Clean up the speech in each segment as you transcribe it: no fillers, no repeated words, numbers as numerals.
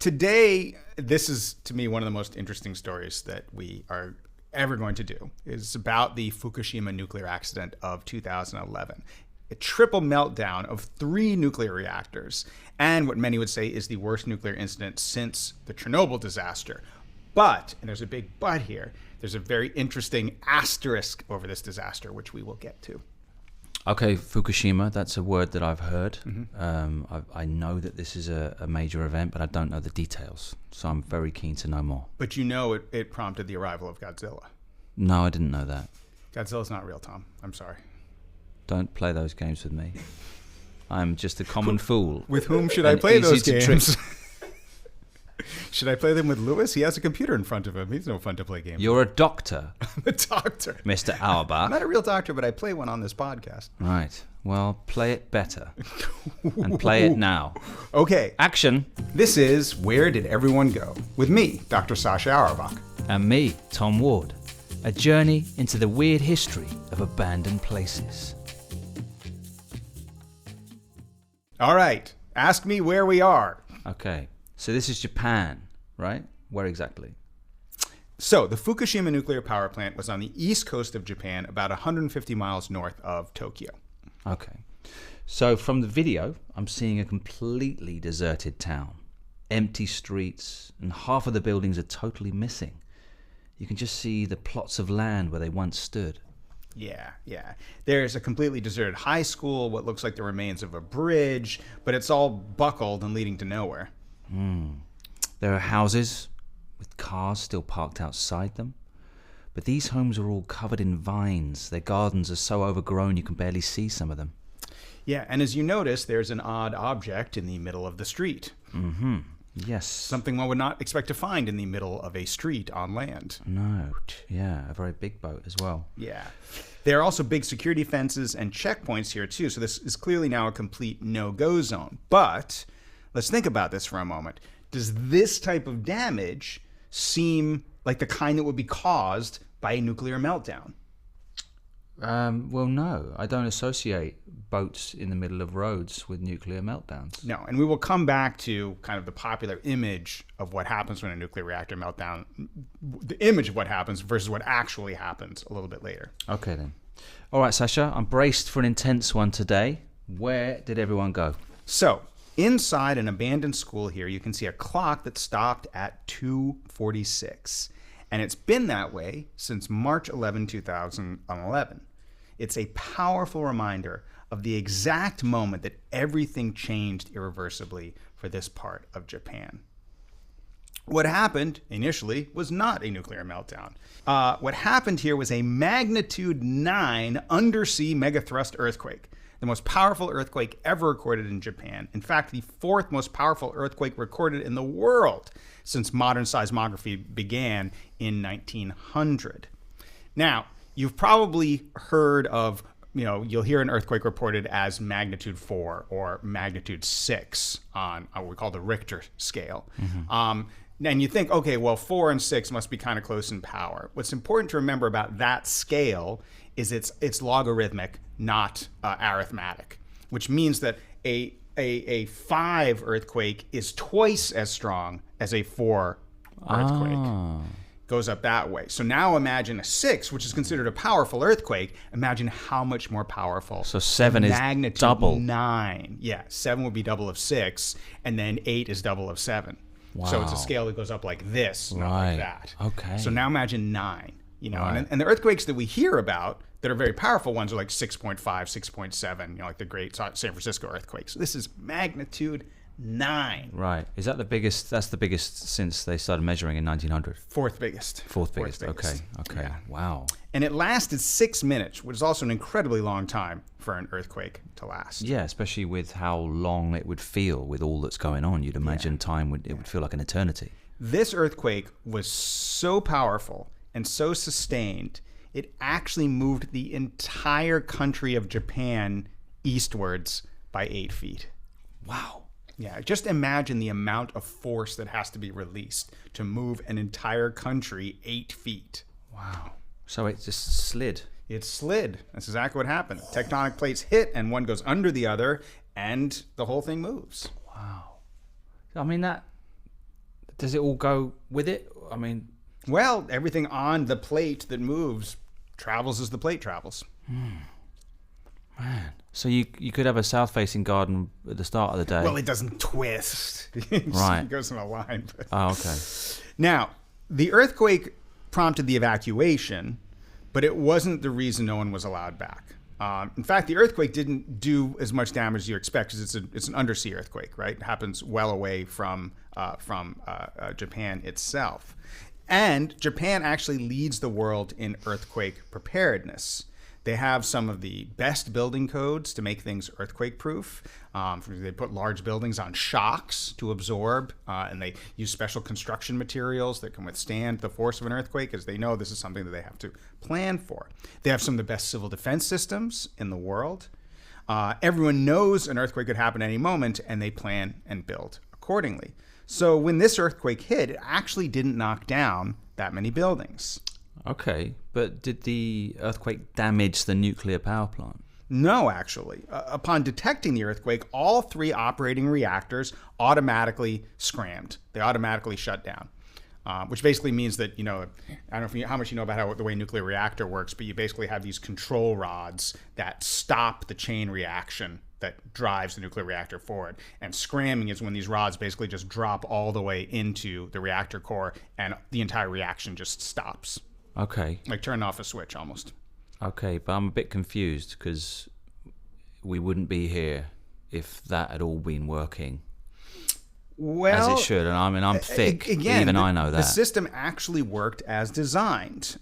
today, this is, to me, one of the most interesting stories that we are ever going to do. It's about the Fukushima nuclear accident of 2011. A triple meltdown of 3 nuclear reactors, and what many would say is the worst nuclear incident since the Chernobyl disaster. But, and there's a big but here, there's a very interesting asterisk over this disaster, which we will get to. Okay, Fukushima, that's a word that I've heard. I know that this is a major event, but I don't know the details. So I'm very keen to know more. But you know it prompted the arrival of Godzilla. No, I didn't know that. Godzilla's not real, Tom. I'm sorry. Don't play those games with me. I'm just a common fool. With whom should I play those games? Should I play them with Lewis? He has a computer in front of him. He's no fun to play games You're a doctor. I'm a doctor. Mr. Auerbach. I'm not a real doctor, but I play one on this podcast. Right. Well, play it better. And play it now. Okay. Action. This is Where Did Everyone Go? With me, Dr. Sasha Auerbach. And me, Tom Ward. A journey into the weird history of abandoned places. All right. Ask me where we are. Okay. So this is Japan, right? Where exactly? So the Fukushima nuclear power plant was on the east coast of Japan, about 150 miles north of Tokyo. Okay. So from the video, I'm seeing a completely deserted town. Empty streets, and half of the buildings are totally missing. You can just see the plots of land where they once stood. Yeah. There's a completely deserted high school, what looks like the remains of a bridge, but it's all buckled and leading to nowhere. There are houses with cars still parked outside them. But these homes are all covered in vines. Their gardens are so overgrown you can barely see some of them. Yeah, and as you notice, there's an odd object in the middle of the street. Yes. Something one would not expect to find in the middle of a street on land. No. Yeah, a very big boat as well. Yeah. There are also big security fences and checkpoints here too, so this is clearly now a complete no-go zone. But let's think about this for a moment. Does this type of damage seem like the kind that would be caused by a nuclear meltdown? Well, no. I don't associate boats in the middle of roads with nuclear meltdowns. No, and we will come back to kind of the popular image of what happens when a nuclear reactor meltdown, the image of what happens versus what actually happens a little bit later. Okay, then. All right, Sasha, I'm braced for an intense one today. Where did everyone go? So, inside an abandoned school here, you can see a clock that stopped at 2:46. And it's been that way since March 11, 2011. It's a powerful reminder of the exact moment that everything changed irreversibly for this part of Japan. What happened initially was not a nuclear meltdown. What happened here was a magnitude 9 undersea megathrust earthquake, the most powerful earthquake ever recorded in Japan. In fact, the 4th most powerful earthquake recorded in the world since modern seismography began in 1900. Now, you've probably heard of, you'll hear an earthquake reported as magnitude 4 or magnitude 6 on what we call the Richter scale. And you think, okay, well, 4 and 6 must be kind of close in power. What's important to remember about that scale is it's logarithmic, not arithmetic, which means that a 5 earthquake is twice as strong as a 4 earthquake. Goes up that way. So now imagine a 6, which is considered a powerful earthquake. Imagine how much more powerful. So 7 is magnitude double. 9. Yeah, 7 would be double of 6, and then 8 is double of 7. Wow. So it's a scale that goes up like this, not like that. Okay. So now imagine 9. Right. And the earthquakes that we hear about that are very powerful ones are like 6.5, 6.7, like the great San Francisco earthquakes. So this is magnitude 9. Right. Is that the biggest? That's the biggest since they started measuring in 1900. Fourth biggest. Fourth biggest. Okay. Yeah. Wow. And it lasted 6 minutes, which is also an incredibly long time for an earthquake to last. Yeah, especially with how long it would feel with all that's going on. You'd imagine time would feel like an eternity. This earthquake was so powerful and so sustained, it actually moved the entire country of Japan eastwards by 8 feet. Wow. Yeah, just imagine the amount of force that has to be released to move an entire country 8 feet. Wow. So it just slid. It slid. That's exactly what happened. Tectonic plates hit, and one goes under the other, and the whole thing moves. Wow. I mean, does it all go with it? I mean, Well, everything on the plate that moves travels as the plate travels. man. So you could have a south-facing garden at the start of the day. Well, it doesn't twist. Right. It goes in a line. But. Oh, okay. Now, the earthquake prompted the evacuation, but it wasn't the reason no one was allowed back. In fact, the earthquake didn't do as much damage as you expect because it's an undersea earthquake, right? It happens well away from Japan itself. And Japan actually leads the world in earthquake preparedness. They have some of the best building codes to make things earthquake-proof. They put large buildings on shocks to absorb, and they use special construction materials that can withstand the force of an earthquake, as they know this is something that they have to plan for. They have some of the best civil defense systems in the world. Everyone knows an earthquake could happen at any moment, and they plan and build accordingly. So when this earthquake hit, it actually didn't knock down that many buildings. Okay, but did the earthquake damage the nuclear power plant? No, actually. Upon detecting the earthquake, all 3 operating reactors automatically scrammed. They automatically shut down, which basically means that, I don't know how much you know about the way a nuclear reactor works, but you basically have these control rods that stop the chain reaction that drives the nuclear reactor forward. And scramming is when these rods basically just drop all the way into the reactor core and the entire reaction just stops. Okay. Like turning off a switch almost. Okay, but I'm a bit confused because we wouldn't be here if that had all been working Well, as it should. And I mean, I'm thick. Again, even I know that. The system actually worked as designed.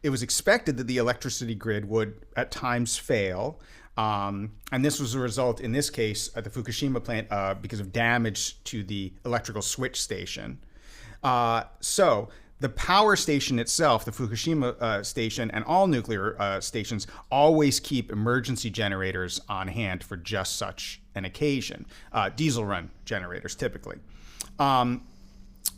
It was expected that the electricity grid would at times fail. And this was a result, in this case, at the Fukushima plant, because of damage to the electrical switch station. So the power station itself, the Fukushima station, and all nuclear stations always keep emergency generators on hand for just such an occasion. Diesel run generators, typically.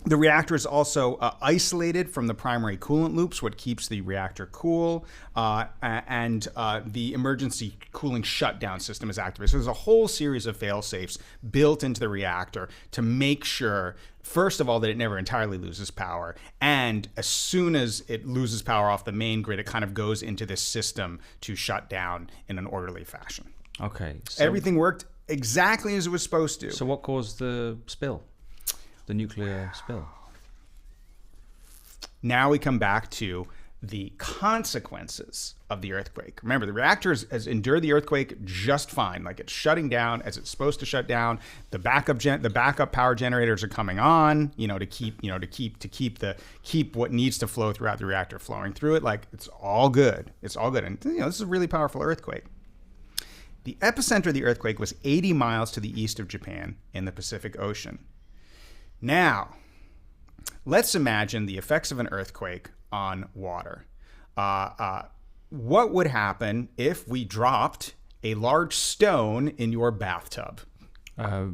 The reactor is also isolated from the primary coolant loops, what keeps the reactor cool, and the emergency cooling shutdown system is activated. So there's a whole series of fail-safes built into the reactor to make sure, first of all, that it never entirely loses power, and as soon as it loses power off the main grid, it kind of goes into this system to shut down in an orderly fashion. Okay. So, Everything worked exactly as it was supposed to. so what caused the spill? The nuclear spill? Now we come back to the consequences of the earthquake. Remember, the reactor has endured the earthquake just fine. Like, it's shutting down as it's supposed to shut down. The backup power generators are coming on, to keep what needs to flow throughout the reactor flowing through it. Like, it's all good. It's all good. And this is a really powerful earthquake. The epicenter of the earthquake was 80 miles to the east of Japan in the Pacific Ocean. Now, let's imagine the effects of an earthquake on water. What would happen if we dropped a large stone in your bathtub? It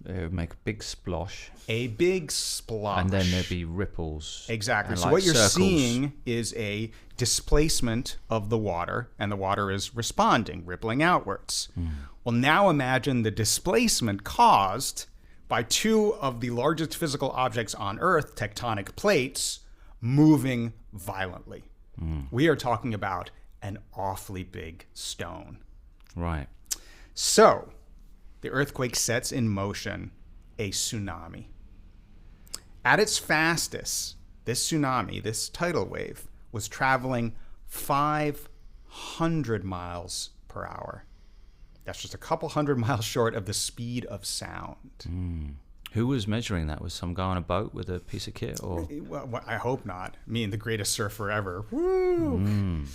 would make a big splosh. A big splosh. And then there'd be ripples. Exactly. So like what you're circles. seeing is a displacement of the water, and the water is responding, rippling outwards. Well, now imagine the displacement caused by 2 of the largest physical objects on Earth, tectonic plates, moving violently. We are talking about an awfully big stone. Right. So, the earthquake sets in motion a tsunami. At its fastest, this tsunami, this tidal wave, was traveling 500 miles per hour. That's just a couple hundred miles short of the speed of sound. Who was measuring that? Was some guy on a boat with a piece of kit? Or Well, I hope not. Me and the greatest surfer ever. Woo! And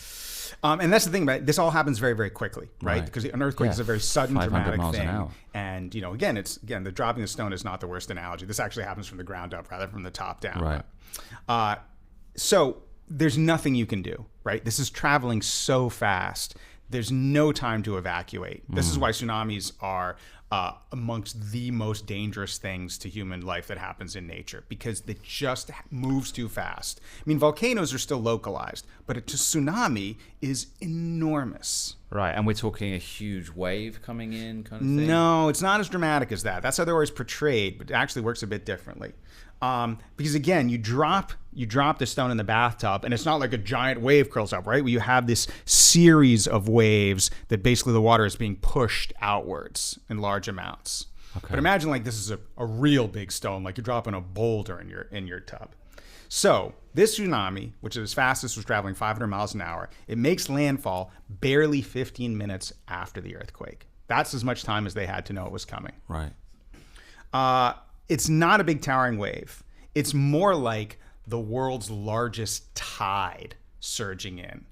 that's the thing about it. This all happens very, very quickly, right? Because an earthquake is a very sudden, 500 dramatic miles an thing. hour. And again, the dropping the stone is not the worst analogy. This actually happens from the ground up rather than from the top down. Right. So there's nothing you can do, right? This is traveling so fast. There's no time to evacuate. This is why tsunamis are amongst the most dangerous things to human life that happens in nature, because it just moves too fast. I mean, volcanoes are still localized, but a tsunami is enormous. Right, and we're talking a huge wave coming in kind of thing? No, it's not as dramatic as that. That's how they're always portrayed, but it actually works a bit differently. Because again, you drop the stone in the bathtub, and it's not like a giant wave curls up, right? Where you have this series of waves that basically the water is being pushed outwards in large amounts. Okay. But imagine like this is a real big stone, like you're dropping a boulder in your tub. So this tsunami, which at its fastest was traveling 500 miles an hour, it makes landfall barely 15 minutes after the earthquake. That's as much time as they had to know it was coming. Right. It's not a big towering wave. It's more like the world's largest tide surging in.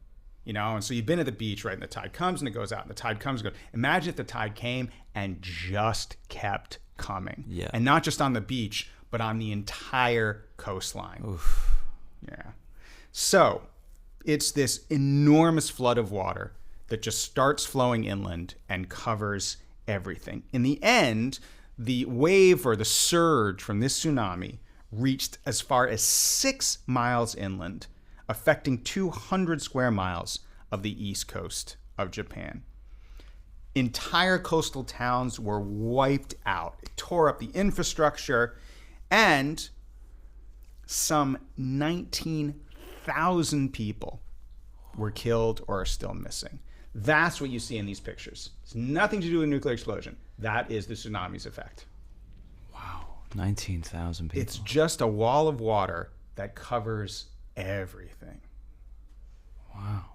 You know, and so you've been at the beach, right? And the tide comes and it goes out, and the tide comes and goes. Imagine if the tide came and just kept coming. Yeah. And not just on the beach, but on the entire coastline. Oof. Yeah. So it's this enormous flood of water that just starts flowing inland and covers everything. In the end, the wave or the surge from this tsunami reached as far as 6 miles inland, affecting 200 square miles of the east coast of Japan. Entire coastal towns were wiped out. It tore up the infrastructure, and some 19,000 people were killed or are still missing. That's what you see in these pictures. It's nothing to do with a nuclear explosion. That is the tsunami's effect. Wow, 19,000 people. It's just a wall of water that covers everything. Wow.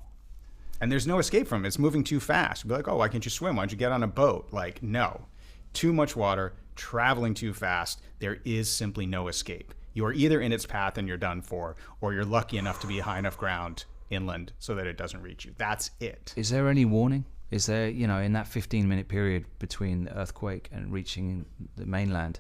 And there's no escape from it. It's moving too fast. You'd be like, oh, why can't you swim? Why don't you get on a boat? Like, no. Too much water, traveling too fast. There is simply no escape. You are either in its path and you're done for, or you're lucky enough to be high enough ground inland so that it doesn't reach you. That's it. Is there any warning? Is there, in that 15-minute period between the earthquake and reaching the mainland,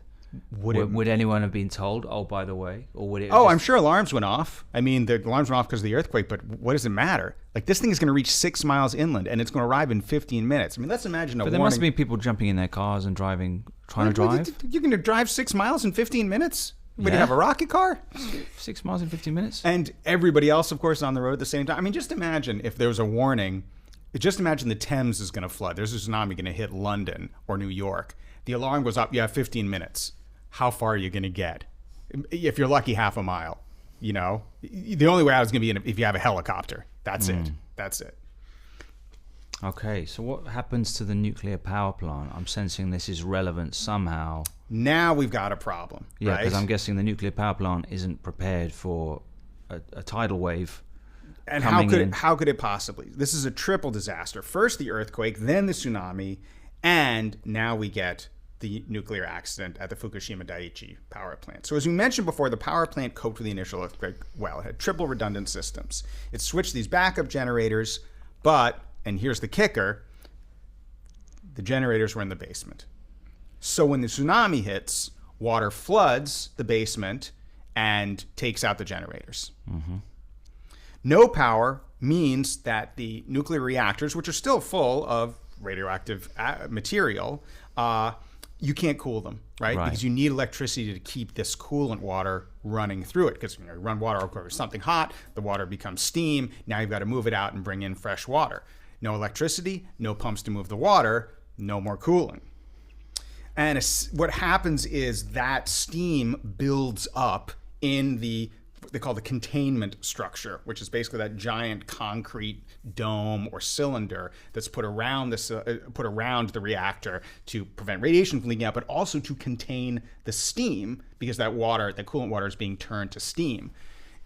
would anyone have been told, oh, by the way? Or would it? I'm sure alarms went off. I mean, the alarms went off because of the earthquake, but what does it matter? Like, this thing is going to reach 6 miles inland, and it's going to arrive in 15 minutes. I mean, let's imagine a warning. But there must have been people jumping in their cars and trying to drive. You're going to drive 6 miles in 15 minutes? Would you have a rocket car? 6 miles in 15 minutes? And everybody else, of course, on the road at the same time. I mean, just imagine if there was a warning. Just imagine the Thames is going to flood. There's a tsunami going to hit London or New York. The alarm goes up. You have 15 minutes. How far are you going to get? If you're lucky, half a mile. The only way out is going to be if you have a helicopter. That's it. That's it. Okay, so what happens to the nuclear power plant? I'm sensing this is relevant somehow. Now we've got a problem. Yeah, because right? I'm guessing the nuclear power plant isn't prepared for a tidal wave. And how could it possibly? This is a triple disaster. First the earthquake, then the tsunami, and now we get the nuclear accident at the Fukushima Daiichi power plant. So as we mentioned before, the power plant coped with the initial earthquake well. It had triple redundant systems. It switched these backup generators, but, and here's the kicker, the generators were in the basement. So when the tsunami hits, water floods the basement and takes out the generators. Mm-hmm. No power means that the nuclear reactors, which are still full of radioactive material, you can't cool them, right? Because you need electricity to keep this coolant water running through it. Because you run water over something hot, the water becomes steam. Now you've got to move it out and bring in fresh water. No electricity, no pumps to move the water, no more cooling. And what happens is that steam builds up in what they call the containment structure, which is basically that giant concrete dome or cylinder that's put around the reactor to prevent radiation from leaking out, but also to contain the steam, because that coolant water is being turned to steam.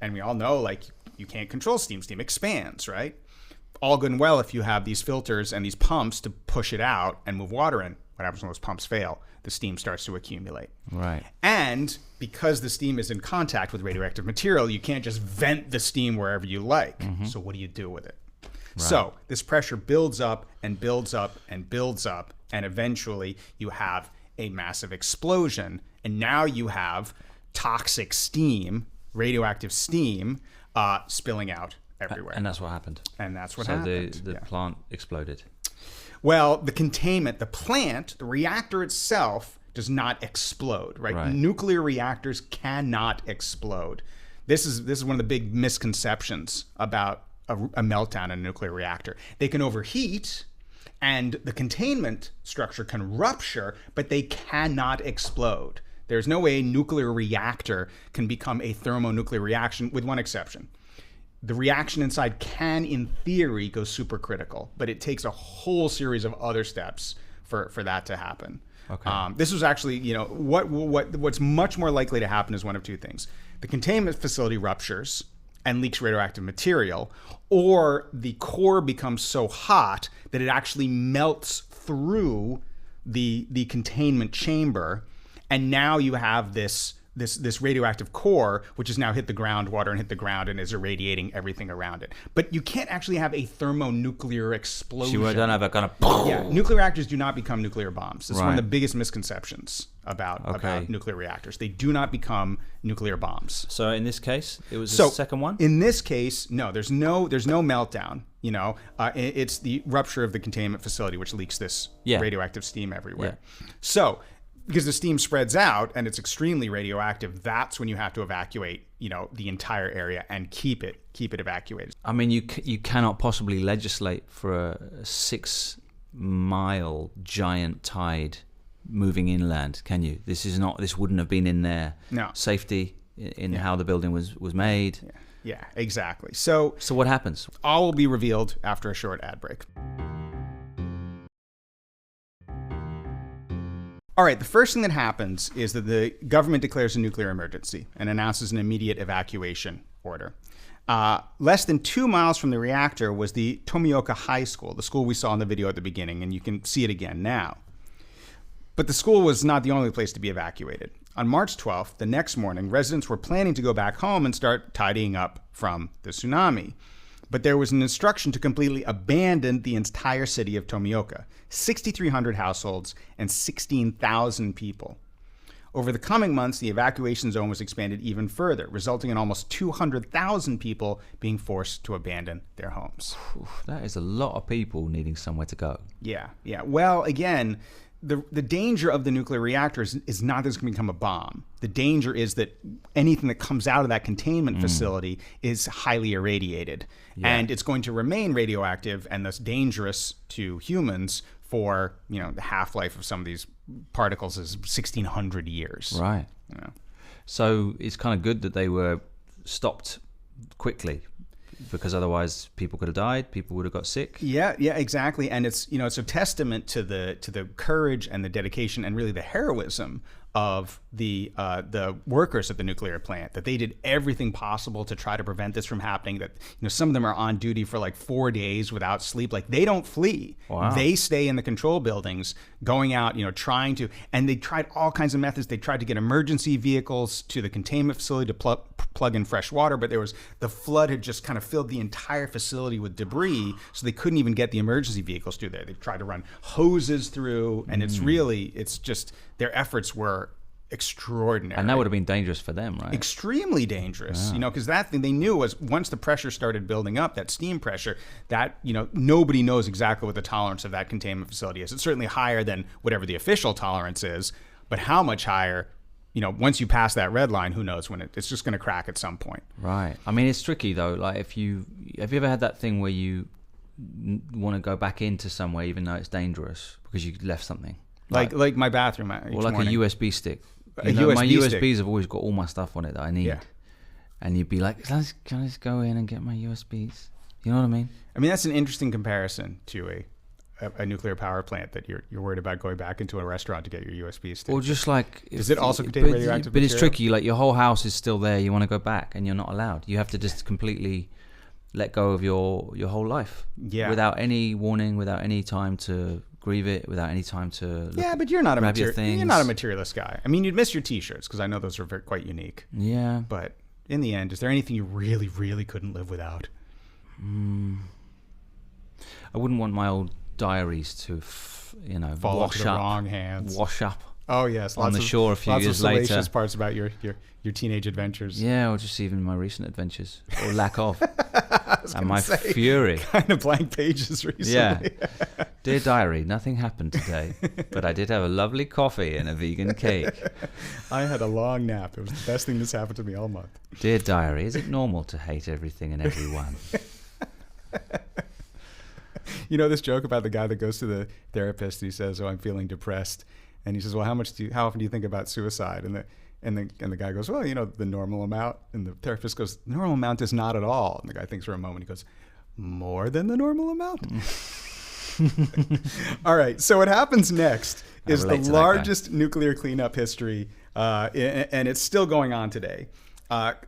And we all know, like, you can't control steam. Steam expands, right? All good and well if you have these filters and these pumps to push it out and move water in. What happens when those pumps fail? The steam starts to accumulate. Right. And because the steam is in contact with radioactive material, you can't just vent the steam wherever you like. Mm-hmm. So what do you do with it? Right. So this pressure builds up and builds up and builds up, and eventually you have a massive explosion. And now you have toxic steam, radioactive steam, spilling out everywhere. And that's what happened. And that's what happened. So the plant exploded. Well, the containment, the plant, the reactor itself does not explode, right? Nuclear reactors cannot explode. This is one of the big misconceptions about a meltdown in a nuclear reactor. They can overheat, and the containment structure can rupture, but they cannot explode. There's no way a nuclear reactor can become a thermonuclear reaction, with one exception. The reaction inside can, in theory, go supercritical, but it takes a whole series of other steps for that to happen. Okay. This was actually, what's much more likely to happen is one of two things. The containment facility ruptures and leaks radioactive material, or the core becomes so hot that it actually melts through the containment chamber, and now you have this radioactive core, which has now hit the groundwater and hit the ground and is irradiating everything around it. But you can't actually have a thermonuclear explosion. So you don't have a kind of... Yeah, nuclear reactors do not become nuclear bombs. This is one of Right. the biggest misconceptions about nuclear reactors. They do not become nuclear bombs. So in this case, it was the second one? In this case, no, there's no meltdown. It's the rupture of the containment facility, which leaks this radioactive steam everywhere. Yeah. So, because the steam spreads out and it's extremely radioactive, that's when you have to evacuate, the entire area and keep it evacuated. I mean, you cannot possibly legislate for a 6-mile giant tide moving inland, can you? This wouldn't have been in their safety in how the building was made. Yeah, exactly. So what happens? All will be revealed after a short ad break. All right, the first thing that happens is that the government declares a nuclear emergency and announces an immediate evacuation order. Less than 2 miles from the reactor was the Tomioka High School, the school we saw in the video at the beginning, and you can see it again now. But the school was not the only place to be evacuated. On March 12th, the next morning, residents were planning to go back home and start tidying up from the tsunami. But there was an instruction to completely abandon the entire city of Tomioka, 6,300 households and 16,000 people. Over the coming months, the evacuation zone was expanded even further, resulting in almost 200,000 people being forced to abandon their homes. That is a lot of people needing somewhere to go. Yeah. Well, again, the danger of the nuclear reactors is not that it's going to become a bomb. The danger is that anything that comes out of that containment facility is highly irradiated. Yeah. And it's going to remain radioactive and thus dangerous to humans for, the half-life of some of these particles is 1,600 years. Right. So it's kind of good that they were stopped quickly, because otherwise people could have died, people would have got sick. Yeah, exactly. And it's it's a testament to the courage and the dedication and really the heroism of the workers at the nuclear plant, that they did everything possible to try to prevent this from happening. That some of them are on duty for like 4 days without sleep. Like, they don't flee. Wow. They stay in the control buildings, going out, trying to. And they tried all kinds of methods. They tried to get emergency vehicles to the containment facility to plug in fresh water, but the flood had just kind of filled the entire facility with debris, so they couldn't even get the emergency vehicles through there. They tried to run hoses through, and it's just their efforts were extraordinary. And that would have been dangerous for them, right? Extremely dangerous, because that thing they knew was once the pressure started building up, that steam pressure, that, nobody knows exactly what the tolerance of that containment facility is. It's certainly higher than whatever the official tolerance is, but how much higher? Once you pass that red line, who knows when it's just going to crack at some point. Right. I mean, it's tricky though. Like, have you ever had that thing where you want to go back into somewhere even though it's dangerous because you left something? Like my bathroom each morning. A USB stick. My USBs have always got all my stuff on it that I need. Yeah. And you'd be like, can I just go in and get my USBs? You know what I mean? I mean, that's an interesting comparison to a nuclear power plant, that you're worried about going back into a restaurant to get your USB stick. Or just like... Does it also contain radioactive material? It's tricky. Like, your whole house is still there. You want to go back and you're not allowed. You have to just completely let go of your whole life. Yeah. Without any warning, without any time to grieve it, without any time to but you're not a materialist guy. I mean, you'd miss your T-shirts because I know those are quite unique. Yeah. But in the end, is there anything you really, really couldn't live without? I wouldn't want my old diaries to, fall into the wrong hands. Wash up. Oh yes, on the shore a few years later. Lots of salacious parts about your teenage adventures. Yeah, or just even my recent adventures, or lack of, and my fury. Kind of blank pages recently. Yeah, dear diary, nothing happened today, but I did have a lovely coffee and a vegan cake. I had a long nap. It was the best thing that's happened to me all month. Dear diary, is it normal to hate everything and everyone? You know this joke about the guy that goes to the therapist and he says, "Oh, I'm feeling depressed," and he says, "Well, how often do you think about suicide?" And the guy goes, "Well, the normal amount." And the therapist goes, "The normal amount is not at all." And the guy thinks for a moment. He goes, "More than the normal amount?" All right. So what happens next is the largest nuclear cleanup history, and it's still going on today.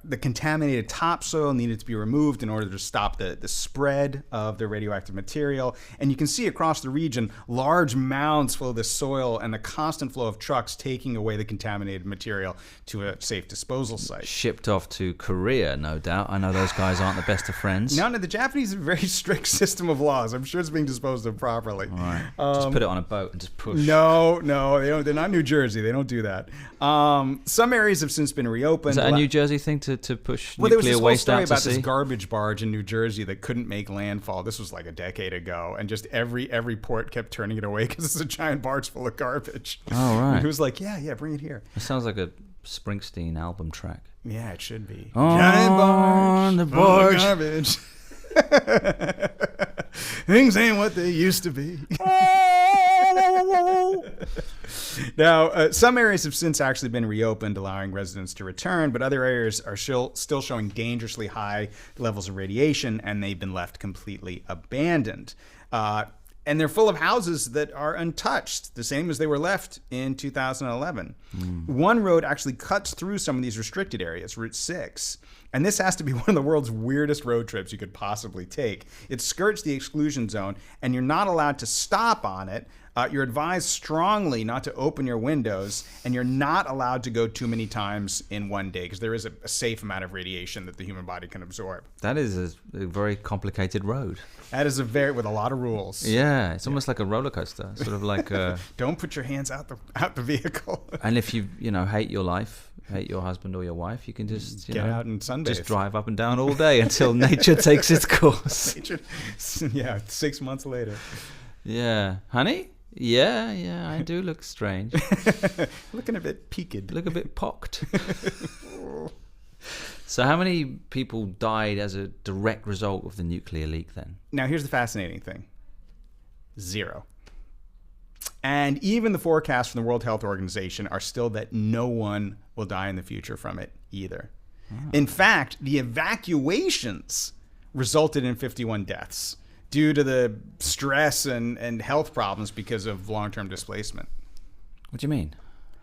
The contaminated topsoil needed to be removed in order to stop the spread of the radioactive material. And you can see across the region large mounds full of this soil and the constant flow of trucks taking away the contaminated material to a safe disposal site. Shipped off to Korea, no doubt. I know those guys aren't the best of friends. No, the Japanese have a very strict system of laws. I'm sure it's being disposed of properly. All right. Just put it on a boat and just push. No, they don't. They're not New Jersey. They don't do that. Some areas have since been reopened. Is that a New Jersey thing to push there was nuclear this whole waste story out to about sea? this garbage barge in New Jersey that couldn't make landfall. This was like a decade ago, and just every port kept turning it away because it's a giant barge full of garbage. Oh, right. And it was like, yeah, bring it here. It sounds like a Springsteen album track. Yeah, it should be. On giant the barge. Garbage. Things ain't what they used to be. Now, some areas have since actually been reopened, allowing residents to return, but other areas are still showing dangerously high levels of radiation, and they've been left completely abandoned. And they're full of houses that are untouched, the same as they were left in 2011. One road actually cuts through some of these restricted areas, Route 6. And this has to be one of the world's weirdest road trips you could possibly take. It skirts the exclusion zone, and you're not allowed to stop on it. You're advised strongly not to open your windows, and you're not allowed to go too many times in one day because there is a safe amount of radiation that the human body can absorb. That is a very complicated road. That is with a lot of rules. Yeah, it's almost like a roller coaster, sort of like Don't put your hands out the vehicle. And if you hate your life, hate your husband or your wife, you can just get out and sunbathe. Just drive up and down all day until nature takes its course. Yeah, 6 months later. Yeah, honey. Yeah, I do look strange. Looking a bit peaked. Look a bit pocked. So how many people died as a direct result of the nuclear leak then? Now, here's the fascinating thing. 0. And even the forecasts from the World Health Organization are still that no one will die in the future from it either. In fact, the evacuations resulted in 51 deaths due to the stress and health problems because of long-term displacement. What do you mean?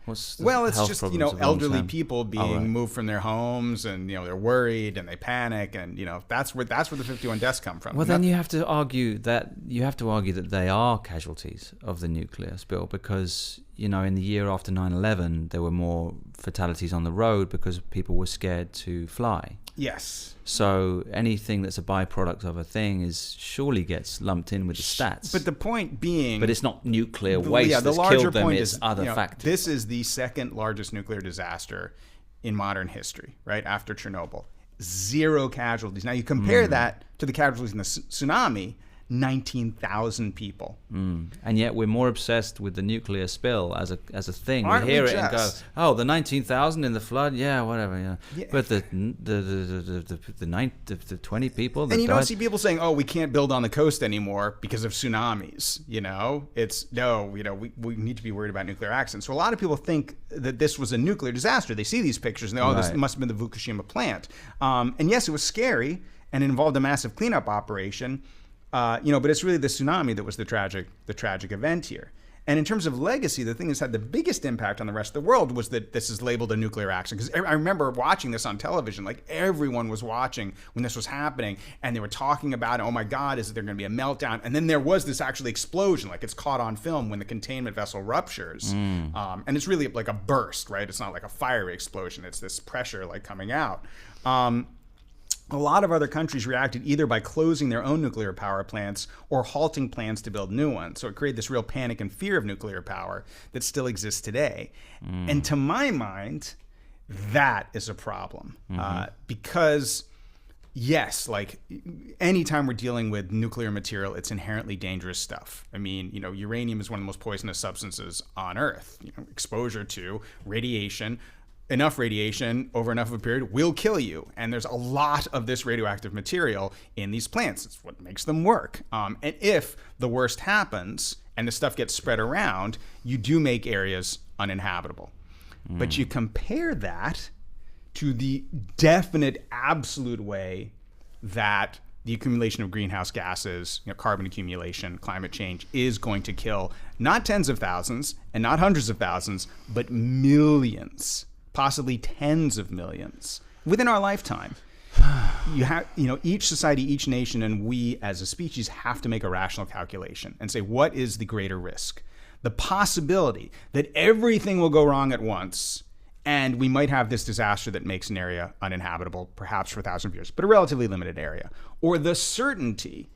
It's just, elderly people being moved from their homes, and, they're worried and they panic, and, that's where the 51 deaths come from. Well, then you have to argue that they are casualties of the nuclear spill because, in the year after 9/11, there were more fatalities on the road because people were scared to fly. Yes. So anything that's a byproduct of a thing surely gets lumped in with the stats. But the point being... But it's not nuclear waste that's killed them, it's other factors. This is the second largest nuclear disaster in modern history, right, after Chernobyl. 0 casualties. Now, you compare that to the casualties in the tsunami, 19,000 people. And yet we're more obsessed with the nuclear spill as a thing. Aren't we hear we it and go, oh, the 19,000 in the flood, yeah, whatever, yeah. But the 20 people that and you died, don't see people saying, oh, we can't build on the coast anymore because of tsunamis. We need to be worried about nuclear accidents. So a lot of people think that this was a nuclear disaster. They see these pictures and they this must have been the Fukushima plant. And yes, it was scary and it involved a massive cleanup operation. But it's really the tsunami that was the tragic event here. And in terms of legacy, the thing that's had the biggest impact on the rest of the world was that this is labeled a nuclear accident. Because I remember watching this on television, like everyone was watching when this was happening, and they were talking about, oh my God, is there going to be a meltdown? And then there was this actually explosion, like it's caught on film when the containment vessel ruptures. And it's really like a burst, right? It's not like a fiery explosion. It's this pressure like coming out. A lot of other countries reacted either by closing their own nuclear power plants or halting plans to build new ones. So it created this real panic and fear of nuclear power that still exists today. And to my mind, that is a problem. Because, yes, like anytime we're dealing with nuclear material, it's inherently dangerous stuff. I mean, uranium is one of the most poisonous substances on Earth. Exposure to radiation enough radiation over enough of a period will kill you. And there's a lot of this radioactive material in these plants. It's what makes them work. And if the worst happens and the stuff gets spread around, you do make areas uninhabitable. But you compare that to the definite, absolute way that the accumulation of greenhouse gases, carbon accumulation, climate change is going to kill not tens of thousands and not hundreds of thousands, but millions, possibly tens of millions within our lifetime. You have, each society, each nation, and we as a species have to make a rational calculation and say, what is the greater risk? The possibility that everything will go wrong at once and we might have this disaster that makes an area uninhabitable, perhaps for 1,000 years, but a relatively limited area. Or the certainty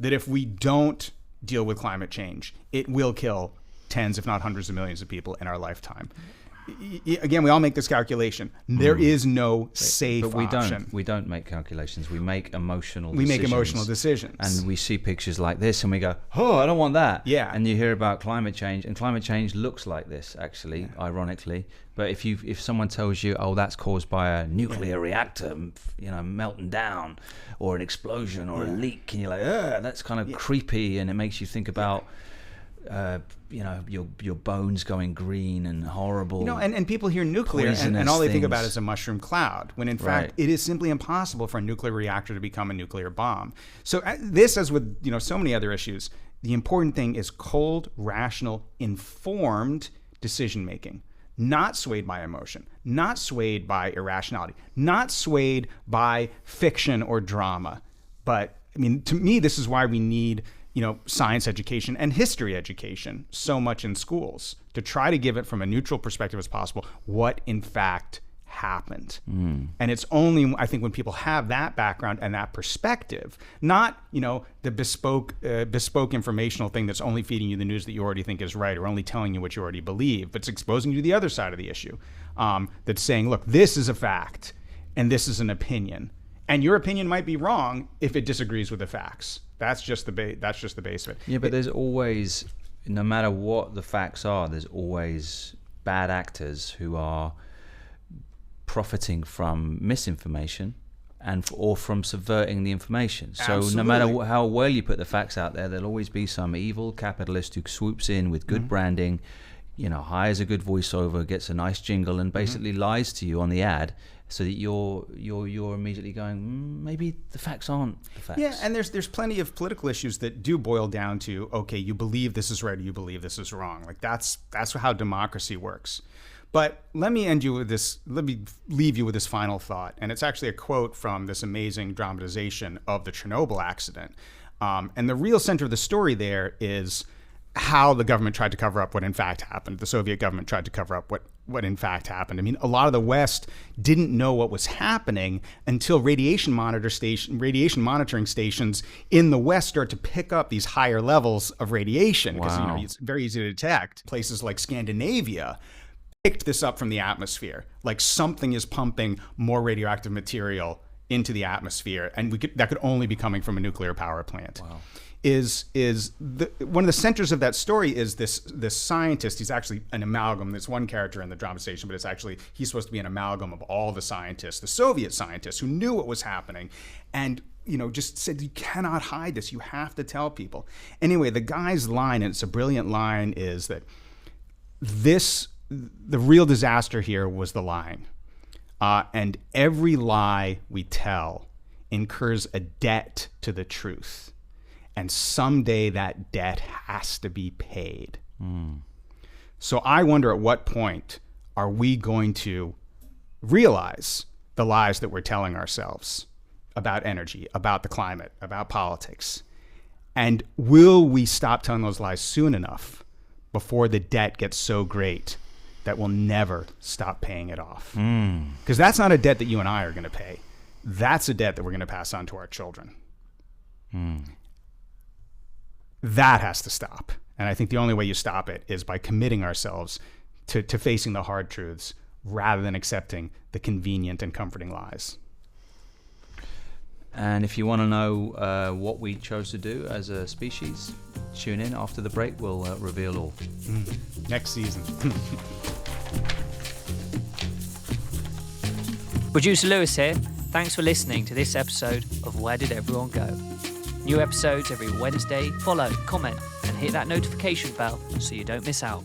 that if we don't deal with climate change, it will kill tens, if not hundreds of millions of people in our lifetime. Again, we all make this calculation. There is no safe option. We don't make calculations. We make emotional decisions. We make emotional decisions. And we see pictures like this and we go, oh, I don't want that. Yeah. And you hear about climate change, and climate change looks like this, actually, ironically. But if someone tells you, oh, that's caused by a nuclear reactor, melting down, or an explosion, or a leak, and you're like, that's kind of creepy, and it makes you think about your bones going green and horrible. And people hear nuclear and all they think about is a mushroom cloud, when in fact it is simply impossible for a nuclear reactor to become a nuclear bomb. So this, as with so many other issues, the important thing is cold, rational, informed decision making. Not swayed by emotion, not swayed by irrationality, not swayed by fiction or drama. But to me, this is why we need science education and history education so much in schools, to try to give it from a neutral perspective as possible what in fact happened. And it's only, I think, when people have that background and that perspective, not the bespoke informational thing that's only feeding you the news that you already think is right, or only telling you what you already believe, but it's exposing you to the other side of the issue, that's saying, look, this is a fact and this is an opinion, and your opinion might be wrong if it disagrees with the facts. That's just the base of it. Yeah, but there's always, no matter what the facts are, there's always bad actors who are profiting from misinformation or from subverting the information. So Absolutely. No matter how well you put the facts out there, there'll always be some evil capitalist who swoops in with good branding, hires a good voiceover, gets a nice jingle, and basically lies to you on the ad, so that you're immediately going, maybe the facts aren't the facts. Yeah, and there's plenty of political issues that do boil down to, okay, you believe this is right or you believe this is wrong. Like that's how democracy works. But let me end you with this. Let me leave you with this final thought, and it's actually a quote from this amazing dramatization of the Chernobyl accident. And the real center of the story there is how the government tried to cover up what in fact happened. The Soviet government tried to cover up what in fact happened. A lot of the West didn't know what was happening until radiation monitoring stations in the West start to pick up these higher levels of radiation, because it's very easy to detect. Places like Scandinavia picked this up from the atmosphere, like something is pumping more radioactive material into the atmosphere, and that could only be coming from a nuclear power plant. Wow. One of the centers of that story is this scientist. He's actually an amalgam. There's one character in the dramatization, but he's supposed to be an amalgam of all the scientists, the Soviet scientists who knew what was happening, and just said, you cannot hide this. You have to tell people. Anyway, the guy's line, and it's a brilliant line, is that the real disaster here was the lying, and every lie we tell incurs a debt to the truth. And someday that debt has to be paid. So I wonder, at what point are we going to realize the lies that we're telling ourselves about energy, about the climate, about politics? And will we stop telling those lies soon enough before the debt gets so great that we'll never stop paying it off? Because that's not a debt that you and I are going to pay. That's a debt that we're going to pass on to our children. That has to stop. And I think the only way you stop it is by committing ourselves to facing the hard truths rather than accepting the convenient and comforting lies. And if you want to know what we chose to do as a species, tune in after the break. We'll reveal all. Next season. Producer Lewis here. Thanks for listening to this episode of Where Did Everyone Go? New episodes every Wednesday. Follow, comment, and hit that notification bell so you don't miss out.